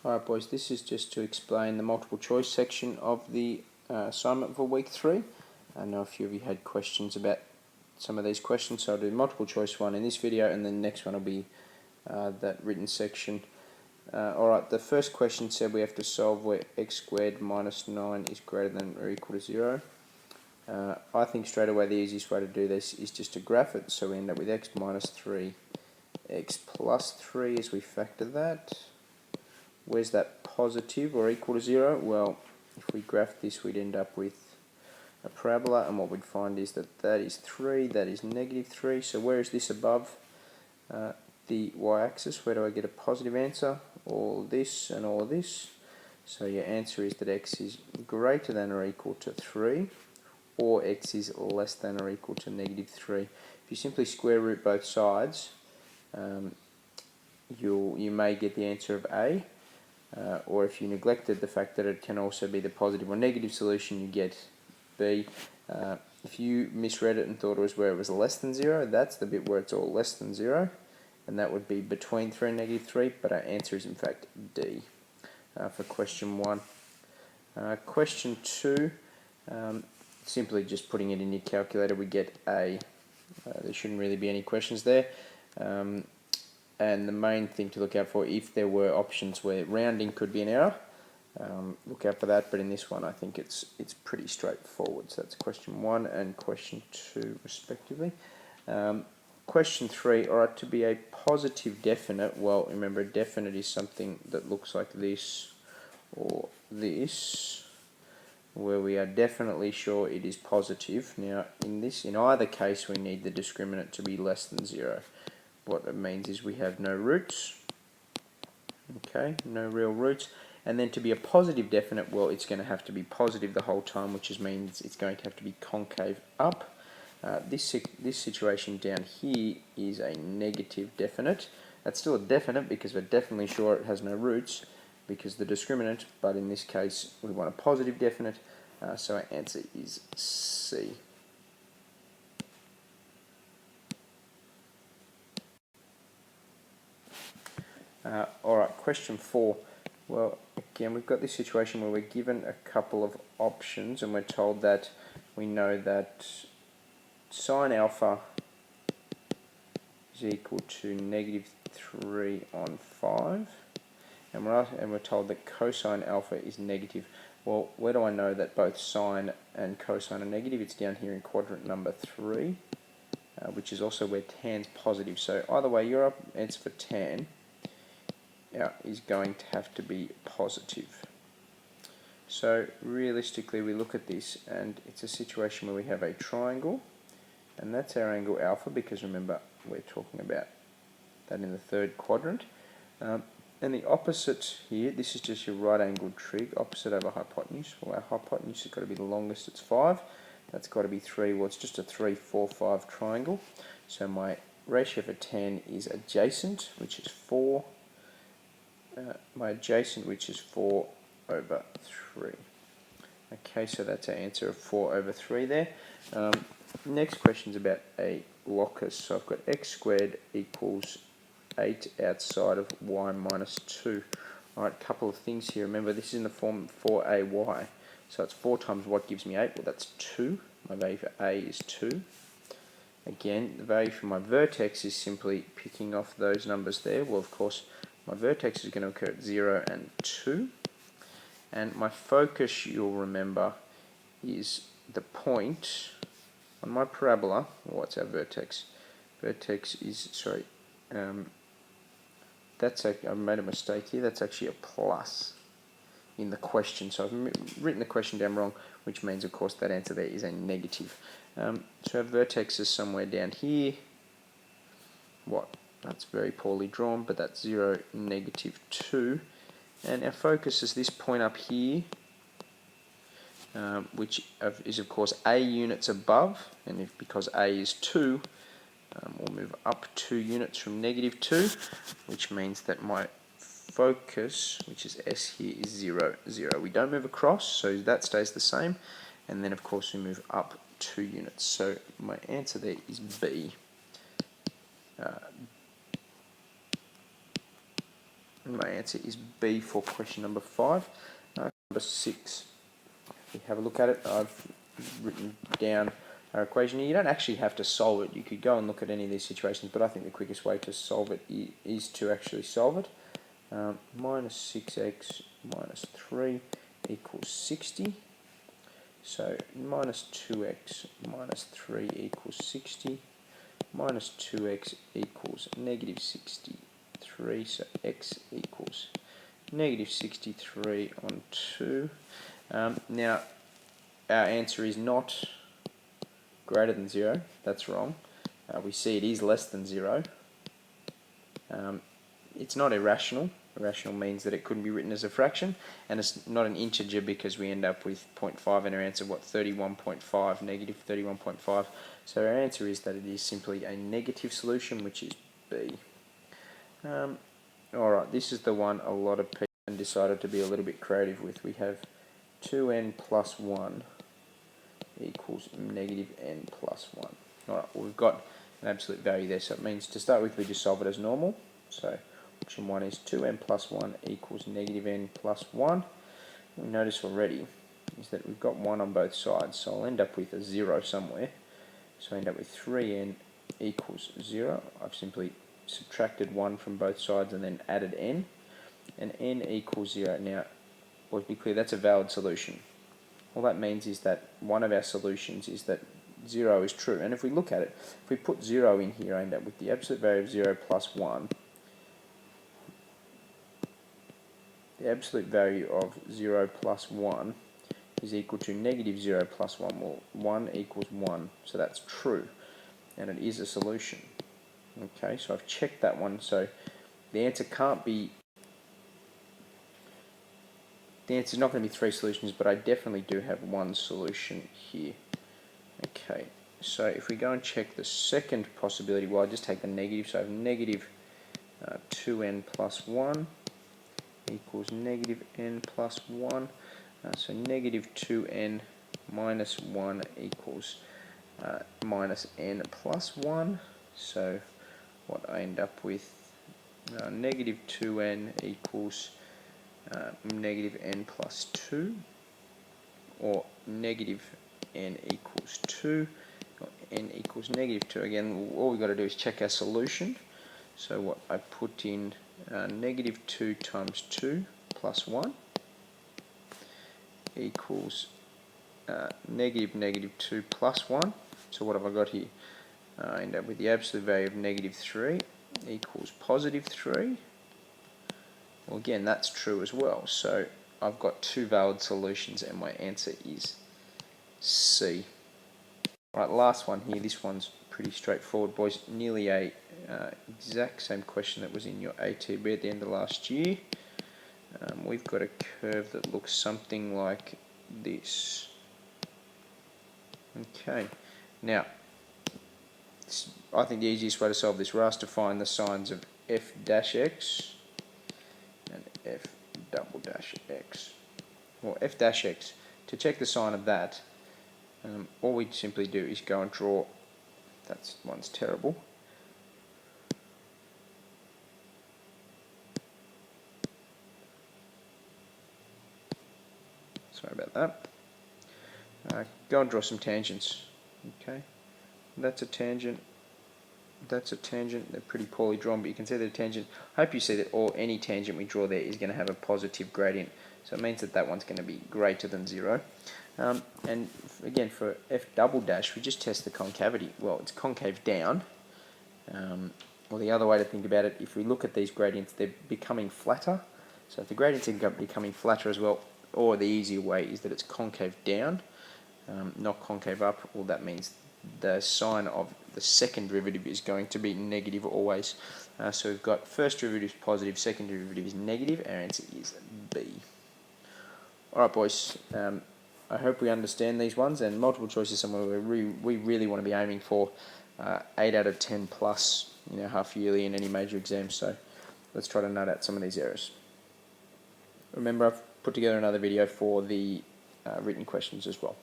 Alright boys, this is just to explain the multiple choice section of the assignment for week 3. I know a few of you had questions about some of these questions, so I'll do the multiple choice one in this video, and then the next one will be that written section. Alright, the first question said we have to solve where x squared minus 9 is greater than or equal to 0. I think straight away the easiest way to do this is just to graph it, so we end up with x minus 3, x plus 3 as we factor that. Where's that positive or equal to 0? Well, if we graph this, we'd end up with a parabola, and what we'd find is that that is 3, that is negative 3. So where is this above the y-axis? Where do I get a positive answer? All this and all this. So your answer is that x is greater than or equal to 3, or x is less than or equal to negative 3. If you simply square root both sides, you may get the answer of A. Or if you neglected the fact that it can also be the positive or negative solution, you get B. If you misread it and thought it was where it was less than 0, that's the bit where it's all less than 0, and that would be between 3 and negative 3, but our answer is in fact D for question 1. Question 2, simply just putting it in your calculator, we get A. There shouldn't really be any questions there. And the main thing to look out for, if there were options where rounding could be an error, look out for that, but in this one I think it's pretty straightforward. So that's question 1 and question 2 respectively. Question 3, alright, to be a positive definite, well, remember a definite is something that looks like this or this, where we are definitely sure it is positive. Now in either case we need the discriminant to be less than 0. What it means is we have no roots, okay, no real roots, and then to be a positive definite, well, it's going to have to be positive the whole time, which means it's going to have to be concave up. This situation down here is a negative definite. That's still a definite because we're definitely sure it has no roots because the discriminant, but in this case we want a positive definite, so our answer is C. Alright, question 4. Well, again, we've got this situation where we're given a couple of options and we're told that we know that sine alpha is equal to negative 3 on 5, and we're told that cosine alpha is negative. Well, where do I know that both sine and cosine are negative? It's down here in quadrant number 3, which is also where tan's positive. So either way, your answer for tan is going to have to be positive. So realistically we look at this and it's a situation where we have a triangle, and that's our angle alpha, because remember we're talking about that in the third quadrant. And the opposite here, this is just your right angled trig, opposite over hypotenuse. Well, our hypotenuse has got to be the longest, it's 5. That's got to be 3, well it's just a 3, 4, 5 triangle. So my ratio for tan is adjacent, which is 4. My adjacent, which is 4 over 3. Okay, so that's our answer of 4 over 3 there. Next question is about a locus. So I've got x squared equals 8 outside of y minus 2. Alright, a couple of things here. Remember, this is in the form 4ay. So it's 4 times what gives me 8? Well, that's 2. My value for a is 2. Again, the value for my vertex is simply picking off those numbers there. Well, of course, my vertex is going to occur at 0 and 2. And my focus, you'll remember, is the point on my parabola. Well, what's our vertex? Vertex is, sorry, I've made a mistake here. That's actually a plus in the question. So I've written the question down wrong, which means, of course, that answer there is a negative. So our vertex is somewhere down here. What? That's very poorly drawn, but that's 0, negative 2. And our focus is this point up here, which is, of course, a units above. And because a is 2, we'll move up 2 units from negative 2, which means that my focus, which is S here, is 0, 0. We don't move across, so that stays the same. And then, of course, we move up 2 units. So my answer there is B. My answer is B for question number 5. Number 6. If we have a look at it, I've written down our equation here. You don't actually have to solve it. You could go and look at any of these situations, but I think the quickest way to solve it is to actually solve it. Minus 6x minus 3 equals 60. So minus 2x minus 3 equals 60. Minus 2x equals negative 63. So x equals negative 63 on 2. Now, our answer is not greater than 0. That's wrong. We see it is less than 0. It's not irrational. Irrational means that it couldn't be written as a fraction, and it's not an integer because we end up with 0.5 in our answer, 31.5, negative 31.5. So our answer is that it is simply a negative solution, which is B. Alright, this is the one a lot of people decided to be a little bit creative with. We have 2n plus 1 equals negative n plus 1. Alright, well, we've got an absolute value there, so it means to start with we just solve it as normal. So option 1 is 2n plus 1 equals negative n plus 1. We notice already is that we've got 1 on both sides, so I'll end up with a 0 somewhere. So I end up with 3n equals 0. I've simply subtracted 1 from both sides and then added n, and n equals 0. Now, let's be clear, that's a valid solution. All that means is that one of our solutions is that 0 is true. And if we look at it, if we put 0 in here, I end up with the absolute value of 0 plus 1. The absolute value of 0 plus 1 is equal to negative 0 plus 1. Well, 1 equals 1, so that's true, and it is a solution. Okay, so I've checked that one, so the answer can't be, the answer is not going to be 3 solutions, but I definitely do have one solution here. Okay, so if we go and check the second possibility, well, I just take the negative, so I have negative 2n plus 1 equals negative n plus 1. So negative 2n minus 1 equals minus n plus 1. So what I end up with, negative 2n equals negative n plus 2, or negative n equals 2, or n equals negative 2. Again, all we've got to do is check our solution. So what I put in, negative 2 times 2 plus 1 equals negative 2 plus 1. So what have I got here? I end up with the absolute value of negative 3 equals positive 3. Well, again, that's true as well. So I've got 2 valid solutions, and my answer is C. Right, last one here. This one's pretty straightforward, boys. Nearly a exact same question that was in your ATB at the end of last year. We've got a curve that looks something like this. Okay, now I think the easiest way to solve this, we're asked to find the signs of f dash x and f double dash x. Well, f dash x, to check the sign of that, all we simply do is go and draw, that one's terrible. Sorry about that. Go and draw some tangents. Okay, that's a tangent. That's a tangent. They're pretty poorly drawn, but you can see the tangent. I hope you see that any tangent we draw there is going to have a positive gradient. So it means that that one's going to be greater than 0. And again, for f double dash, we just test the concavity. Well, it's concave down. Or the other way to think about it, if we look at these gradients, they're becoming flatter. So if the gradients are becoming flatter as well, or the easier way is that it's concave down, not concave up. Well, that means the sign of the second derivative is going to be negative always. So we've got first derivative is positive, second derivative is negative. Our answer is B. Alright, boys, I hope we understand these ones, and multiple choice is somewhere where we really want to be aiming for 8 out of 10 plus, half yearly in any major exam. So let's try to nut out some of these errors. Remember, I've put together another video for the written questions as well.